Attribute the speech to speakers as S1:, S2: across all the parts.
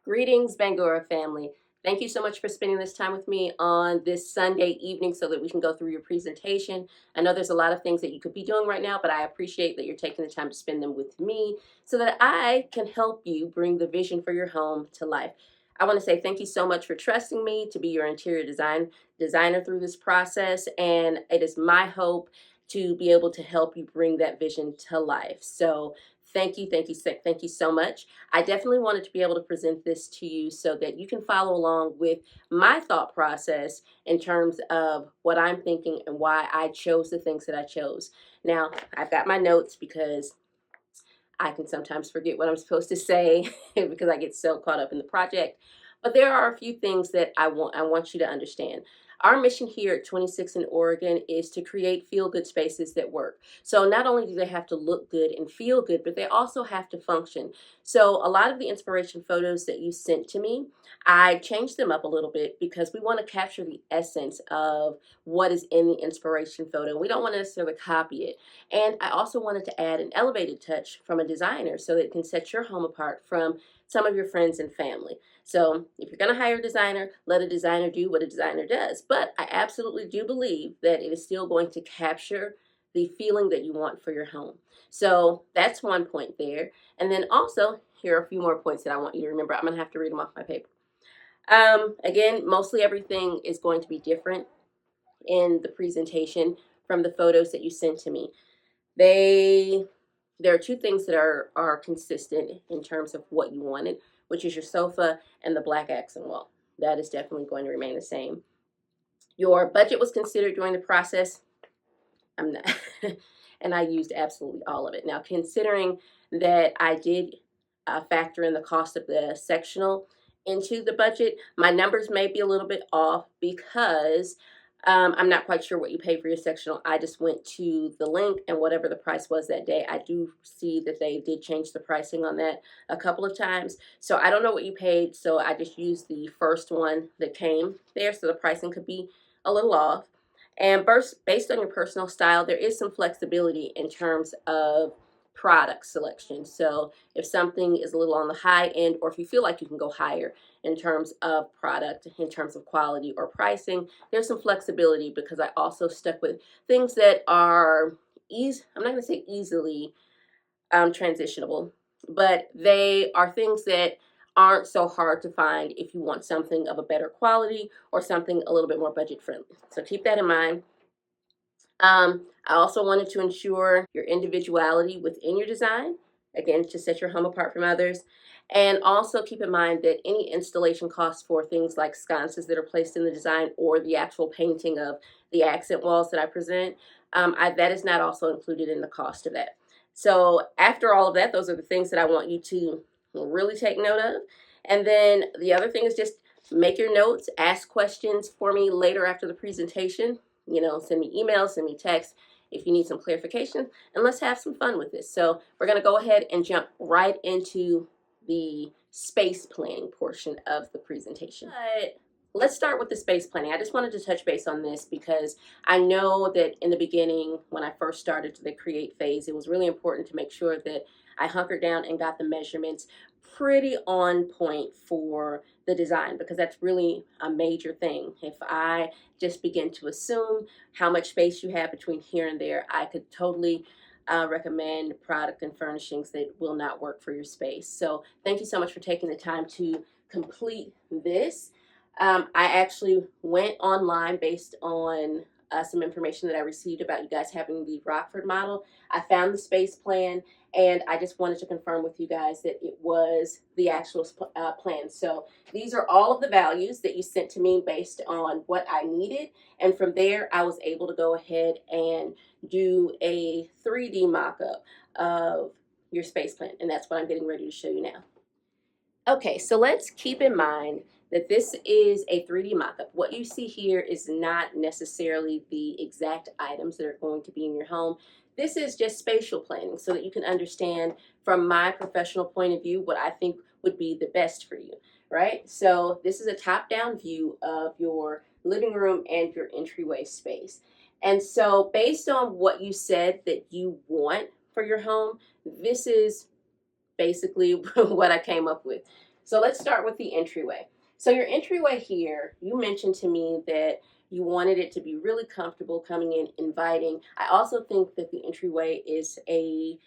S1: Greetings, Bangura family. Thank you so much for spending this time with me on this Sunday evening so that we can go through your presentation. I know there's a lot of things that you could be doing right now, but I appreciate that you're taking the time to spend them with me so that I can help you bring the vision for your home to life. I want to say thank you so much for trusting me to be your interior designer through this process, and it is my hope to be able to help you bring that vision to life. So thank you so much. I definitely wanted to be able to present this to you so that you can follow along with my thought process in terms of what I'm thinking and why I chose the things that I chose. Now, I've got my notes because I can sometimes forget what I'm supposed to say because I get so caught up in the project. But there are a few things that I want you to understand. Our mission here at 26 in Oregon is to create feel-good spaces that work. So not only do they have to look good and feel good, but they also have to function. So a lot of the inspiration photos that you sent to me, I changed them up a little bit because we want to capture the essence of what is in the inspiration photo. We don't want to necessarily copy it. And I also wanted to add an elevated touch from a designer so that it can set your home apart from some of your friends and family. So if you're going to hire a designer, let a designer do what a designer does. But I absolutely do believe that it is still going to capture the feeling that you want for your home. So that's one point there. And then also, here are a few more points that I want you to remember. I'm going to have to read them off my paper. Again, mostly everything is going to be different in the presentation from the photos that you sent to me. There are two things that are consistent in terms of what you wanted, which is your sofa and the black accent wall. That is definitely going to remain the same. Your budget was considered during the process. I'm not, and I used absolutely all of it. Now, considering that I did factor in the cost of the sectional into the budget, my numbers may be a little bit off because I'm not quite sure what you pay for your sectional. I just went to the link and whatever the price was that day. I do see that they did change the pricing on that a couple of times. So I don't know what you paid. So I just used the first one that came there. So the pricing could be a little off. And based on your personal style, there is some flexibility in terms of product selection. So if something is a little on the high end, or if you feel like you can go higher in terms of product, in terms of quality or pricing, there's some flexibility because I also stuck with things that are I'm not going to say easily transitionable, but they are things that aren't so hard to find if you want something of a better quality or something a little bit more budget friendly. So keep that in mind. I also wanted to ensure your individuality within your design, again, to set your home apart from others. And also keep in mind that any installation costs for things like sconces that are placed in the design or the actual painting of the accent walls that I present, that is not also included in the cost of that. So after all of that, those are the things that I want you to really take note of. And then the other thing is just make your notes, ask questions for me later after the presentation. Send me emails, send me texts if you need some clarification, and let's have some fun with this. So we're going to go ahead and jump right into the space planning portion of the presentation. But let's start with the space planning. I just wanted to touch base on this because I know that in the beginning, when I first started the create phase, it was really important to make sure that I hunkered down and got the measurements pretty on point for the design, because that's really a major thing. If I just begin to assume how much space you have between here and there, I could totally recommend product and furnishings that will not work for your space. So thank you so much for taking the time to complete this. I actually went online based on some information that I received about you guys having the Rockford model. I found the space plan, and I just wanted to confirm with you guys that it was the actual plan. So these are all of the values that you sent to me based on what I needed. And from there, I was able to go ahead and do a 3D mock-up of your space plan. And that's what I'm getting ready to show you now. Okay, so let's keep in mind that this is a 3D mock-up. What you see here is not necessarily the exact items that are going to be in your home. This is just spatial planning so that you can understand from my professional point of view what I think would be the best for you, right? So this is a top-down view of your living room and your entryway space. And so based on what you said that you want for your home, this is basically what I came up with. So let's start with the entryway. So your entryway here, you mentioned to me that you wanted it to be really comfortable coming in, inviting. I also think that the entryway is a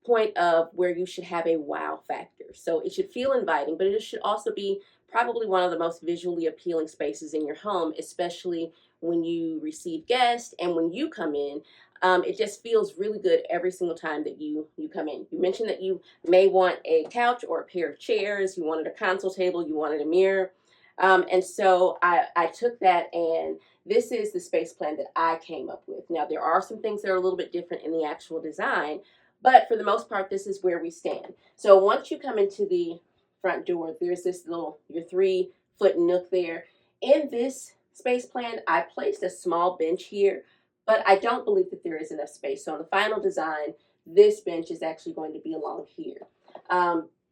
S1: point of where you should have a wow factor. So it should feel inviting, but it should also be probably one of the most visually appealing spaces in your home, especially when you receive guests and when you come in. It just feels really good every single time that you come in. You mentioned that you may want a couch or a pair of chairs. You wanted a console table. You wanted a mirror. And so I took that, and this is the space plan that I came up with. Now, there are some things that are a little bit different in the actual design, but for the most part, this is where we stand. So once you come into the front door, there's this little, your 3-foot nook there. In this space plan, I placed a small bench here, but I don't believe that there is enough space. So in the final design, this bench is actually going to be along here.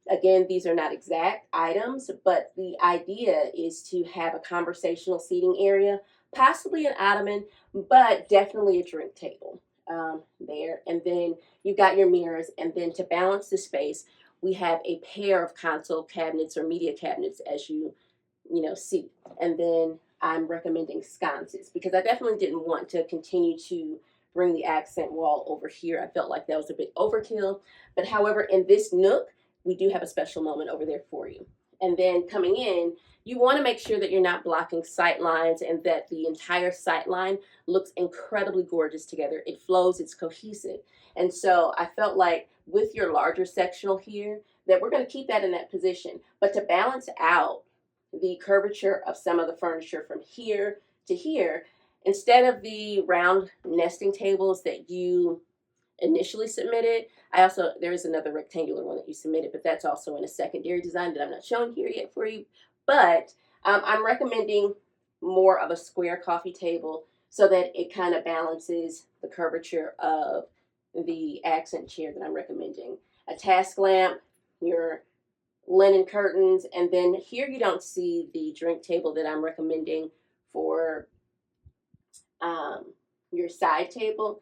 S1: Again, these are not exact items, but the idea is to have a conversational seating area, possibly an ottoman, but definitely a drink table there. And then you've got your mirrors, and then to balance the space, we have a pair of console cabinets or media cabinets, as you see. And then I'm recommending sconces because I definitely didn't want to continue to bring the accent wall over here. I felt like that was a bit overkill. But however, in this nook, we do have a special moment over there for you. And then coming in, you want to make sure that you're not blocking sight lines and that the entire sight line looks incredibly gorgeous together. It flows, it's cohesive. And so I felt like with your larger sectional here, that we're going to keep that in that position. But to balance out the curvature of some of the furniture from here to here, instead of the round nesting tables that you initially submitted, there is another rectangular one that you submitted, but that's also in a secondary design that I'm not showing here yet for you. But I'm recommending more of a square coffee table so that it kind of balances the curvature of the accent chair that I'm recommending. A task lamp, your linen curtains, and then here you don't see the drink table that I'm recommending for your side table.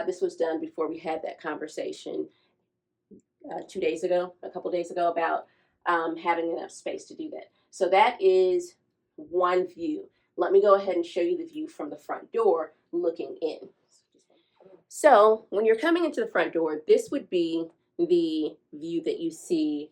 S1: This was done before we had that conversation 2 days ago, a couple days ago, about having enough space to do that. So that is one view. Let me go ahead and show you the view from the front door looking in. So when you're coming into the front door, this would be the view that you see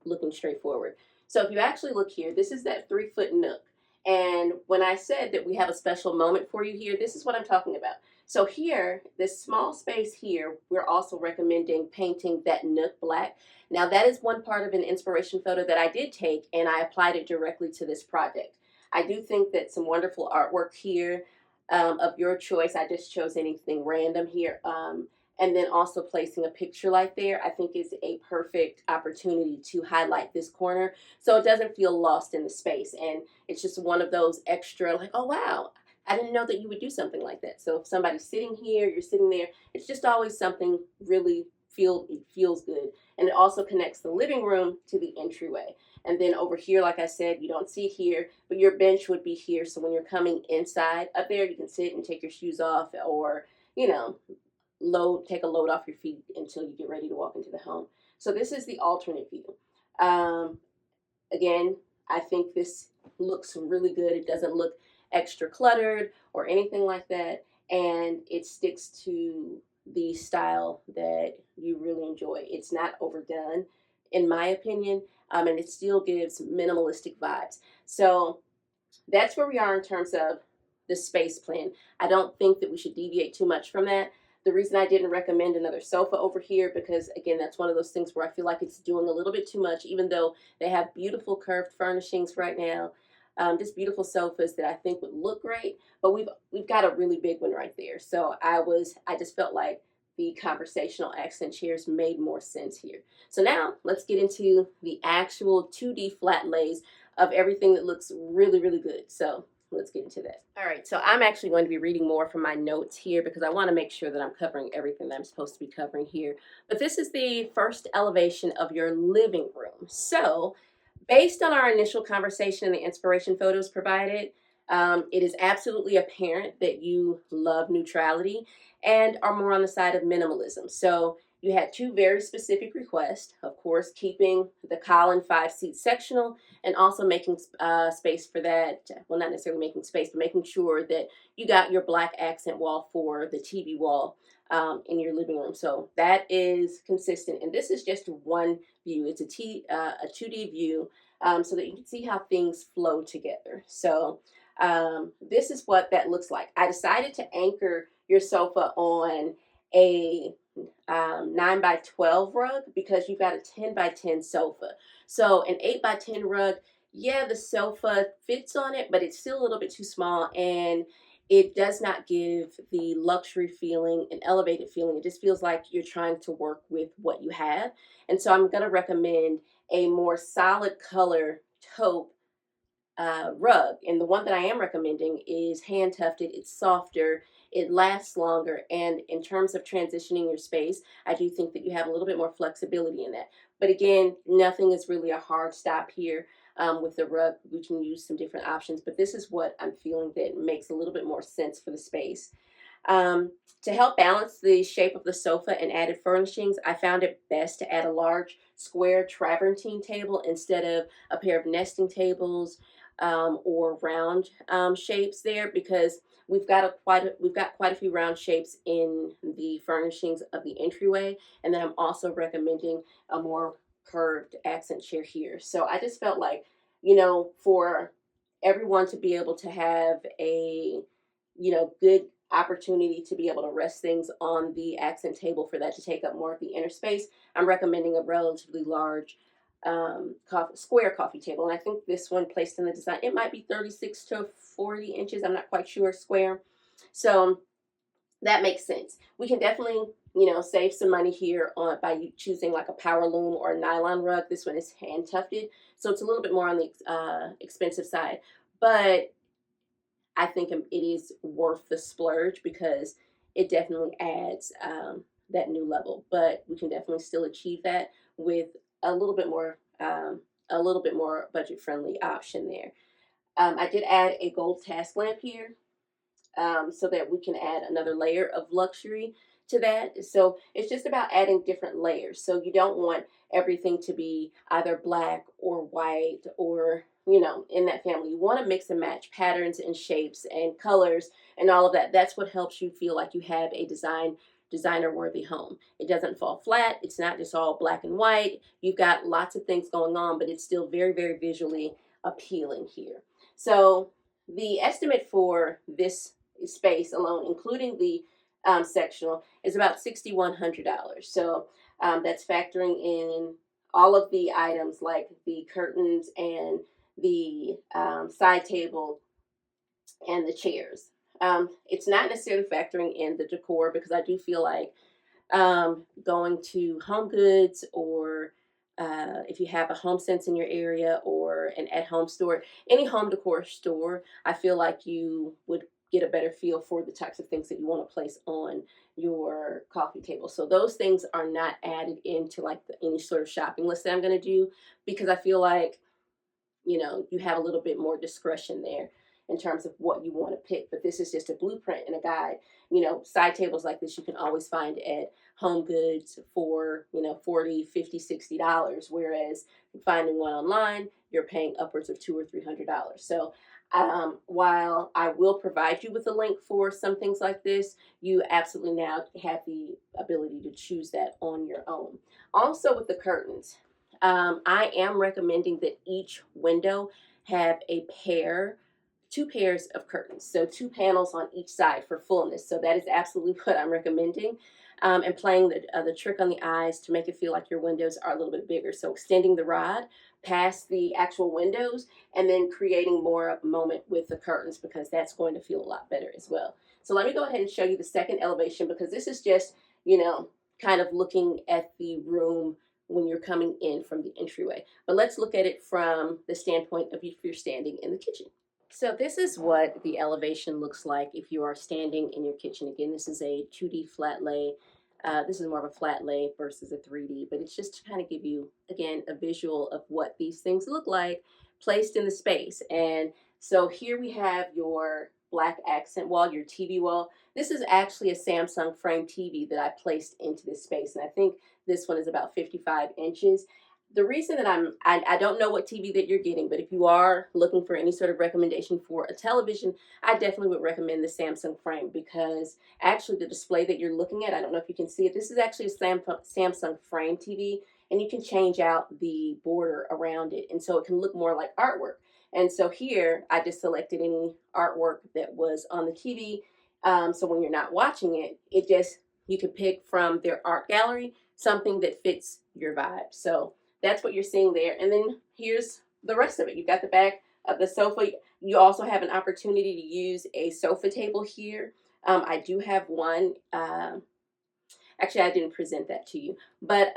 S1: looking straight forward. So if you actually look here, this is that 3-foot nook. And when I said that we have a special moment for you here, this is what I'm talking about. So here, this small space here, we're also recommending painting that nook black. Now that is one part of an inspiration photo that I did take, and I applied it directly to this project. I do think that some wonderful artwork here of your choice. I just chose anything random here. And then also placing a picture light there, I think is a perfect opportunity to highlight this corner so it doesn't feel lost in the space. And it's just one of those extra, like, oh wow, I didn't know that you would do something like that. So if somebody's sitting here, you're sitting there, it's just always something really it feels good. And it also connects the living room to the entryway. And then over here, like I said, you don't see it here, but your bench would be here. So when you're coming inside up there, you can sit and take your shoes off, or, take a load off your feet until you get ready to walk into the home. So this is the alternate view. Again, I think this looks really good. It doesn't look extra cluttered or anything like that. And it sticks to the style that you really enjoy. It's not overdone, in my opinion, and it still gives minimalistic vibes. So that's where we are in terms of the space plan. I don't think that we should deviate too much from that. The reason I didn't recommend another sofa over here, because again, that's one of those things where I feel like it's doing a little bit too much, even though they have beautiful curved furnishings right now. Just beautiful sofas that I think would look great, but we've got a really big one right there. So I just felt like the conversational accent chairs made more sense here. So now let's get into the actual 2D flat lays of everything that looks really, really good. So let's get into that. All right, so I'm actually going to be reading more from my notes here because I want to make sure that I'm covering everything that I'm supposed to be covering here. But this is the first elevation of your living room. So based on our initial conversation and the inspiration photos provided, it is absolutely apparent that you love neutrality and are more on the side of minimalism. So You had two very specific requests, of course, keeping the column 5-seat sectional and also making space for that. Well, not necessarily making space, but making sure that you got your black accent wall for the TV wall in your living room. So that is consistent. And this is just one view. It's a 2D view so that you can see how things flow together. So this is what that looks like. I decided to anchor your sofa on a 9 by 12 rug because you've got a 10 by 10 sofa. So an 8 by 10 rug, yeah, the sofa fits on it, but it's still a little bit too small and it does not give the luxury feeling, an elevated feeling. It just feels like you're trying to work with what you have. And so I'm going to recommend a more solid color taupe rug. And the one that I am recommending is hand tufted. It's softer, it lasts longer, and in terms of transitioning your space, I do think that you have a little bit more flexibility in that. But again, nothing is really a hard stop here. With the rug, we can use some different options, but this is what I'm feeling that makes a little bit more sense for the space. Um, to help balance the shape of the sofa and added furnishings, I found it best to add a large square travertine table instead of a pair of nesting tables or round shapes there because we've got quite a few round shapes in the furnishings of the entryway, and then I'm also recommending a more curved accent chair here. So I just felt like, for everyone to be able to have a good opportunity to be able to rest things on the accent table for that to take up more of the inner space, I'm recommending a relatively large square coffee table. And I think this one placed in the design, it might be 36 to 40 inches. I'm not quite sure square. So that makes sense. We can definitely, save some money here on by choosing like a power loom or a nylon rug. This one is hand tufted, so it's a little bit more on the expensive side. But I think it is worth the splurge because it definitely adds that new level. But we can definitely still achieve that with a little bit more, budget friendly option there. I did add a gold task lamp here so that we can add another layer of luxury to that. So it's just about adding different layers. So you don't want everything to be either black or white or, in that family. You want to mix and match patterns and shapes and colors and all of that. That's what helps you feel like you have a designer worthy home. It doesn't fall flat. It's not just all black and white. You've got lots of things going on, but it's still very, very visually appealing here. So the estimate for this space alone, including the sectional, is about $6,100. So that's factoring in all of the items like the curtains and the side table and the chairs. It's not necessarily factoring in the decor because I do feel like going to Home Goods or if you have a Home Sense in your area or an at-home store, any home decor store, I feel like you would get a better feel for the types of things that you want to place on your coffee table. So those things are not added into like any sort of shopping list that I'm going to do because I feel like you have a little bit more discretion there in terms of what you want to pick. But this is just a blueprint and a guide. Side tables like this you can always find at Home Goods for, $40, $50, $60. Whereas finding one online, you're paying upwards of $200 or $300. So while I will provide you with a link for some things like this, you absolutely now have the ability to choose that on your own. Also with the curtains, I am recommending that each window have two pairs of curtains. So two panels on each side for fullness. So that is absolutely what I'm recommending. And playing the trick on the eyes to make it feel like your windows are a little bit bigger. So extending the rod past the actual windows and then creating more of a moment with the curtains because that's going to feel a lot better as well. So let me go ahead and show you the second elevation because this is just, kind of looking at the room when you're coming in from the entryway. But let's look at it from the standpoint of if you're standing in the kitchen. So this is what the elevation looks like if you are standing in your kitchen. Again, this is a 2D flat lay. This is more of a flat lay versus a 3D, but it's just to kind of give you, again, a visual of what these things look like placed in the space. And so here we have your black accent wall, your TV wall. This is actually a Samsung frame TV that I placed into this space, and I think this one is about 55 inches. The reason that I don't know what TV that you're getting, but if you are looking for any sort of recommendation for a television, I definitely would recommend the Samsung frame, because actually the display that you're looking at, I don't know if you can see it, this is actually a Samsung frame TV, and you can change out the border around it, and so it can look more like artwork. And so here I just selected any artwork that was on the TV, so when you're not watching it, you can pick from their art gallery something that fits your vibe. So that's what you're seeing there. And then here's the rest of it. You've got the back of the sofa. You also have an opportunity to use a sofa table here. I do have one. Actually, I didn't present that to you, but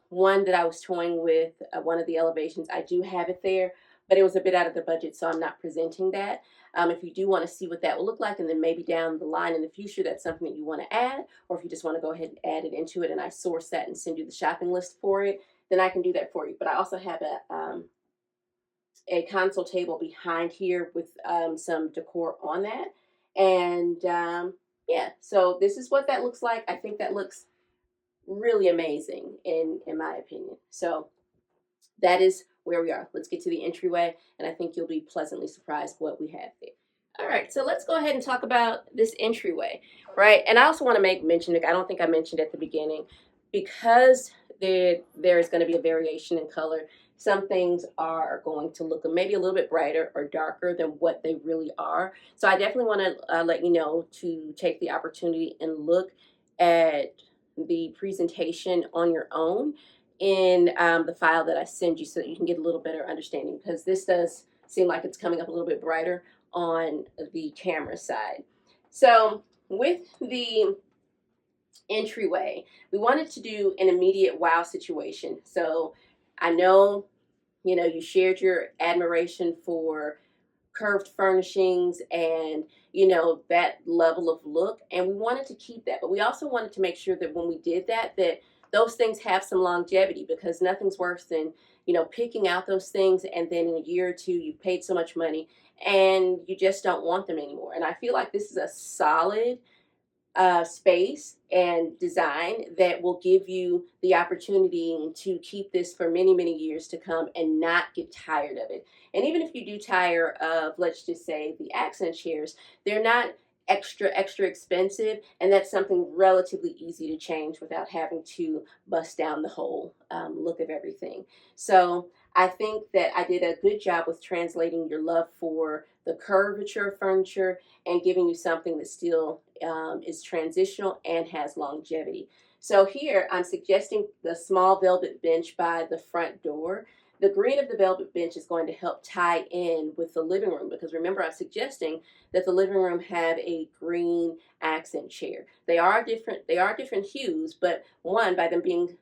S1: one that I was toying with, one of the elevations, I do have it there, but it was a bit out of the budget, so I'm not presenting that. If you do want to see what that will look like, and then maybe down the line in the future, that's something that you want to add, or if you just want to go ahead and add it into it and I source that and send you the shopping list for it, then I can do that for you. But I also have a console table behind here with some decor on that. And yeah, so this is what that looks like. I think that looks really amazing in my opinion. So that is where we are. Let's get to the entryway, and I think you'll be pleasantly surprised what we have there. All right, so let's go ahead and talk about this entryway, right? And I also want to make mention, I don't think I mentioned at the beginning, because there is going to be a variation in color. Some things are going to look maybe a little bit brighter or darker than what they really are. So I definitely want to let you know to take the opportunity and look at the presentation on your own in the file that I send you, so that you can get a little better understanding, because this does seem like it's coming up a little bit brighter on the camera side. So with the entryway, we wanted to do an immediate wow situation. So I know, you shared your admiration for curved furnishings and that level of look, and we wanted to keep that, but we also wanted to make sure that when we did that those things have some longevity, because nothing's worse than picking out those things and then in a year or two you've paid so much money and you just don't want them anymore. And I feel like this is a solid space and design that will give you the opportunity to keep this for many, many years to come and not get tired of it. And even if you do tire of, let's just say, the accent chairs, they're not extra expensive, and that's something relatively easy to change without having to bust down the whole look of everything. So I think that I did a good job with translating your love for the curvature of furniture and giving you something that still is transitional and has longevity. So here I'm suggesting the small velvet bench by the front door. The green of the velvet bench is going to help tie in with the living room, because remember, I'm suggesting that the living room have a green accent chair. They are different hues, but one, by them being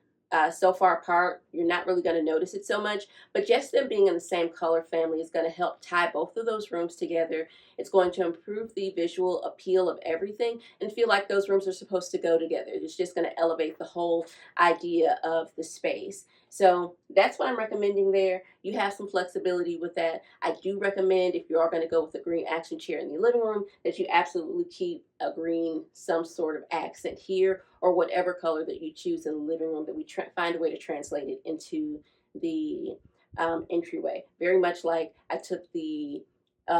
S1: so far apart, you're not really going to notice it so much, but just them being in the same color family is going to help tie both of those rooms together. It's going to improve the visual appeal of everything and feel like those rooms are supposed to go together. It's just going to elevate the whole idea of the space. So that's what I'm recommending there. You have some flexibility with that. I do recommend, if you are going to go with a green accent chair in the living room, that you absolutely keep a green, some sort of accent here, or whatever color that you choose in the living room, that we find a way to translate it into the entryway. Very much like I took the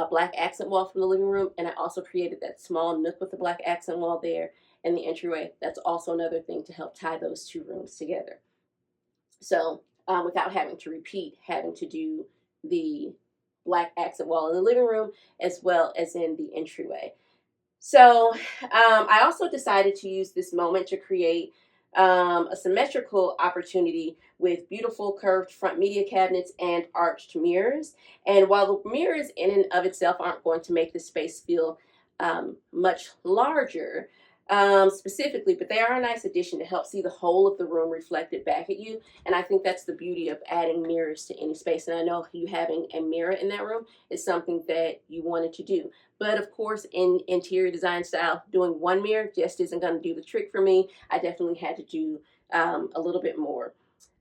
S1: black accent wall from the living room, and I also created that small nook with the black accent wall there in the entryway. That's also another thing to help tie those two rooms together. So without having to repeat, having to do the black accent wall in the living room as well as in the entryway. So I also decided to use this moment to create a symmetrical opportunity with beautiful curved front media cabinets and arched mirrors. And while the mirrors in and of itself aren't going to make the space feel much larger, specifically, but they are a nice addition to help see the whole of the room reflected back at you. And I think that's the beauty of adding mirrors to any space. And I know you having a mirror in that room is something that you wanted to do. But of course, in interior design style, doing one mirror just isn't going to do the trick for me. I definitely had to do a little bit more.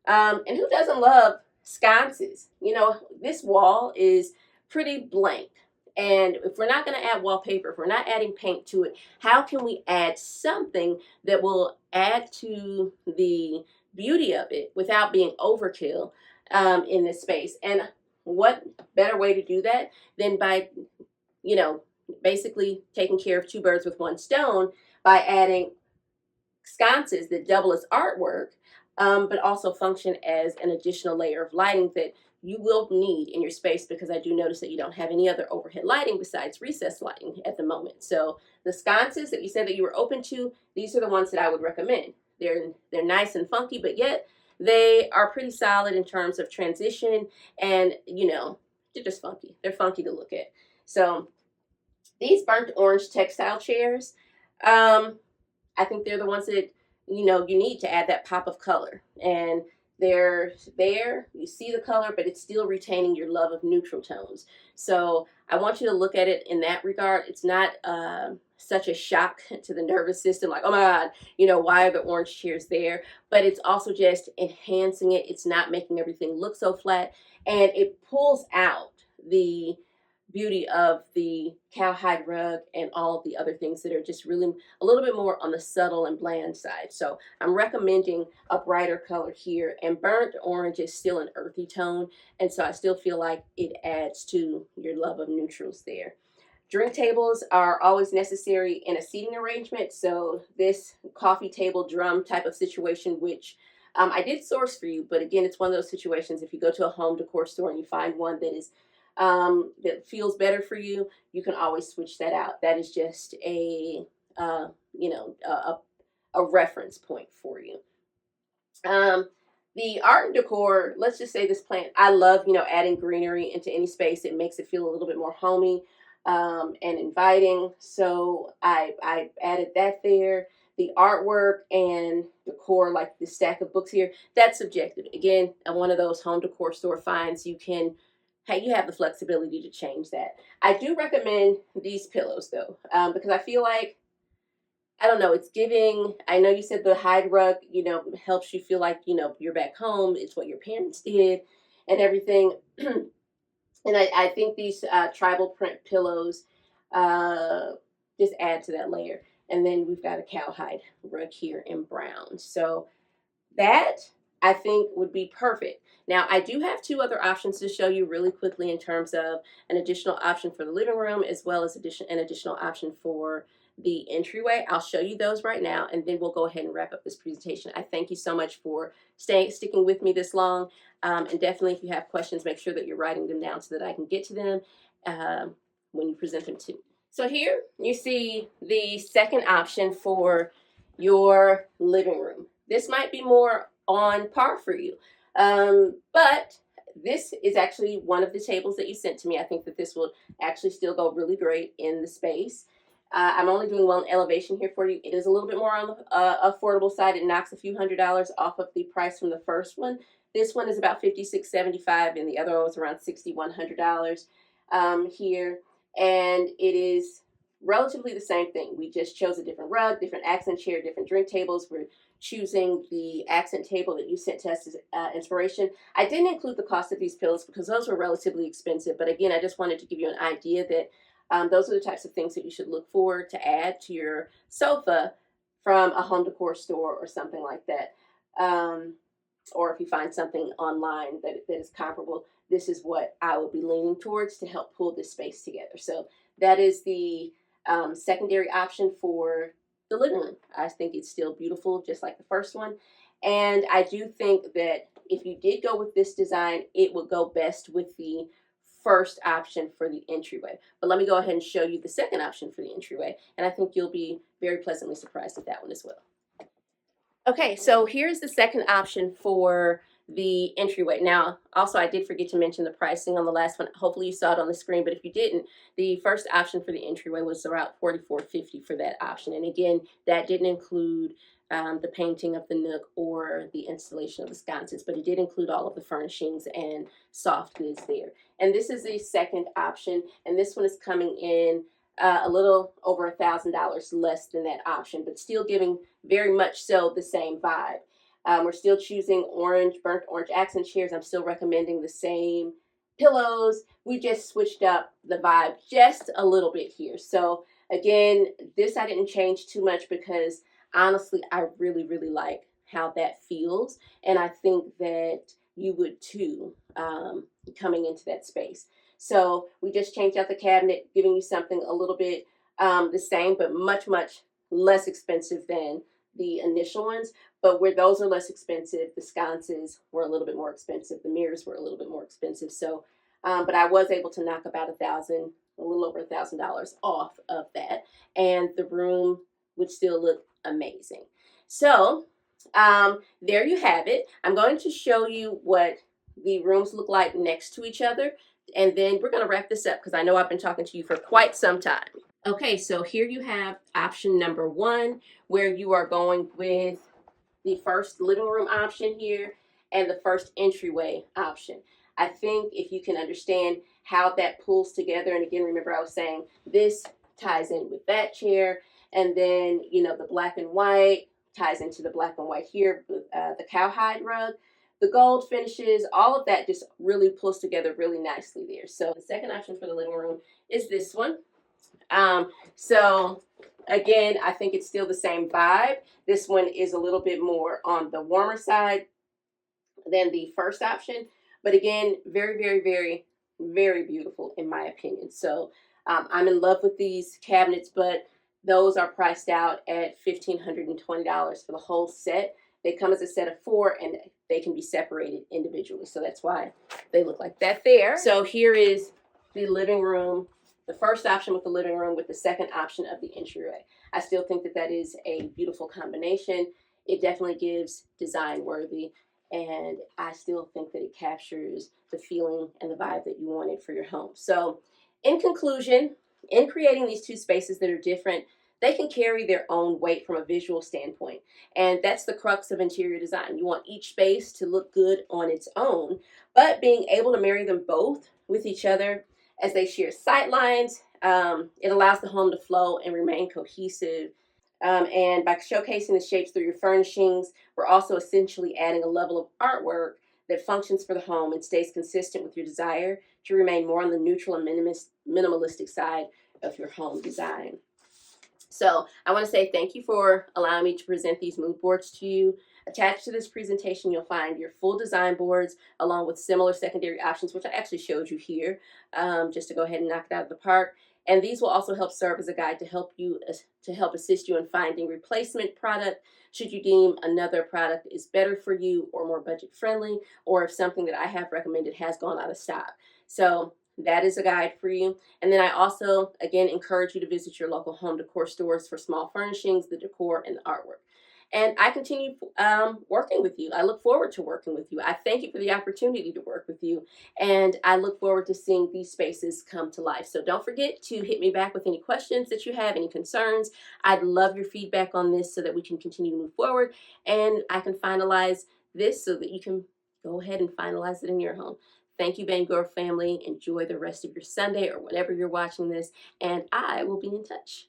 S1: And who doesn't love sconces? This wall is pretty blank. And if we're not going to add wallpaper, if we're not adding paint to it, how can we add something that will add to the beauty of it without being overkill in this space? And what better way to do that than by, you know, basically taking care of two birds with one stone by adding sconces that double as artwork, but also function as an additional layer of lighting that you will need in your space, because I do notice that you don't have any other overhead lighting besides recessed lighting at the moment. So the sconces that you said that you were open to, these are the ones that I would recommend. They're nice and funky, but yet they are pretty solid in terms of transition, and they're just funky. They're funky to look at. So these burnt orange textile chairs, I think they're the ones that you need to add that pop of color. And they're there, you see the color, but it's still retaining your love of neutral tones. So I want you to look at it in that regard. It's not such a shock to the nervous system, like, oh my God, why are the orange chairs there? But it's also just enhancing it. It's not making everything look so flat, and it pulls out the beauty of the cowhide rug and all of the other things that are just really a little bit more on the subtle and bland side. So I'm recommending a brighter color here, and burnt orange is still an earthy tone, and so I still feel like it adds to your love of neutrals there. Drink tables are always necessary in a seating arrangement, so this coffee table drum type of situation, which I did source for you, but again, it's one of those situations, if you go to a home decor store and you find one that is that feels better for you, you can always switch that out. That is just a a reference point for you. The art and decor, let's just say this plant, I love, adding greenery into any space. It makes it feel a little bit more homey and inviting. So I added that there. The artwork and decor, like the stack of books here, that's subjective. Again, at one of those home decor store finds, you have the flexibility to change that. I do recommend these pillows though, because I feel like, I don't know, it's giving, I know you said the hide rug, helps you feel like, you're back home. It's what your parents did and everything. And I think these tribal print pillows just add to that layer. And then we've got a cowhide rug here in brown. So that I think would be perfect. Now, I do have two other options to show you really quickly in terms of an additional option for the living room, as well as an additional option for the entryway. I'll show you those right now, and then we'll go ahead and wrap up this presentation. I thank you so much for sticking with me this long. And definitely, if you have questions, make sure that you're writing them down so that I can get to them when you present them to me. So here you see the second option for your living room. This might be more on par for you. But this is actually one of the tables that you sent to me. I think that this will actually still go really great in the space. I'm only doing one elevation here for you. It is a little bit more on the affordable side. It knocks a few $100s off of the price from the first one. This one is about $56.75, and the other one was around $6,100 here. And it is relatively the same thing. We just chose a different rug, different accent chair, different drink tables. We're choosing the accent table that you sent to us as inspiration. I didn't include the cost of these pillows because those were relatively expensive. But again, I just wanted to give you an idea that those are the types of things that you should look for to add to your sofa from a home decor store or something like that. Or if you find something online that is comparable, this is what I will be leaning towards to help pull this space together. So that is the secondary option for the living room. I think it's still beautiful, just like the first one. And I do think that if you did go with this design, it would go best with the first option for the entryway. But let me go ahead and show you the second option for the entryway, and I think you'll be very pleasantly surprised at that one as well. Okay, so here's the second option for the entryway. Now, also I did forget to mention the pricing on the last one. Hopefully you saw it on the screen, but if you didn't, the first option for the entryway was around $44.50 for that option. And again, that didn't include the painting of the nook or the installation of the sconces, but it did include all of the furnishings and soft goods there. And this is the second option, and this one is coming in a little over $1,000 less than that option, but still giving very much so the same vibe. We're still choosing burnt orange accent chairs. I'm still recommending the same pillows. We just switched up the vibe just a little bit here. So again, this I didn't change too much because honestly, I really, really like how that feels. And I think that you would too, coming into that space. So we just changed out the cabinet, giving you something a little bit the same, but much, much less expensive than the initial ones. But where those are less expensive, the sconces were a little bit more expensive. The mirrors were a little bit more expensive. So, but I was able to knock about a little over $1,000 off of that, and the room would still look amazing. So, there you have it. I'm going to show you what the rooms look like next to each other, and then we're going to wrap this up because I know I've been talking to you for quite some time. Okay, so here you have option number one, where you are going with the first living room option here and the first entryway option. I think if you can understand how that pulls together, and again, remember I was saying this ties in with that chair, and then, you know, the black and white ties into the black and white here with the cowhide rug. The gold finishes, all of that just really pulls together really nicely there. So the second option for the living room is this one. So again, I think it's still the same vibe. This one is a little bit more on the warmer side than the first option, but again, very, very, very, very beautiful in my opinion. So I'm in love with these cabinets, but those are priced out at $1,520 for the whole set. They come as a set of four, and they can be separated individually. So that's why they look like that there. So here is the living room, the first option with the living room with the second option of the entryway. I still think that that is a beautiful combination. It definitely gives design worthy, and I still think that it captures the feeling and the vibe that you wanted for your home. So in conclusion, in creating these two spaces that are different, they can carry their own weight from a visual standpoint. And that's the crux of interior design. You want each space to look good on its own, but being able to marry them both with each other as they share sight lines, it allows the home to flow and remain cohesive. And by showcasing the shapes through your furnishings, we're also essentially adding a level of artwork that functions for the home and stays consistent with your desire to remain more on the neutral and minimalistic side of your home design. So I want to say thank you for allowing me to present these mood boards to you. Attached to this presentation, you'll find your full design boards along with similar secondary options, which I actually showed you here, just to go ahead and knock it out of the park. And these will also help serve as a guide to help assist you in finding replacement product should you deem another product is better for you or more budget friendly, or if something that I have recommended has gone out of stock. So that is a guide for you. And then I also, again, encourage you to visit your local home decor stores for small furnishings, the decor, and the artwork. And I continue working with you. I look forward to working with you. I thank you for the opportunity to work with you. And I look forward to seeing these spaces come to life. So don't forget to hit me back with any questions that you have, any concerns. I'd love your feedback on this so that we can continue to move forward and I can finalize this so that you can go ahead and finalize it in your home. Thank you, Bangura family. Enjoy the rest of your Sunday or whenever you're watching this, and I will be in touch.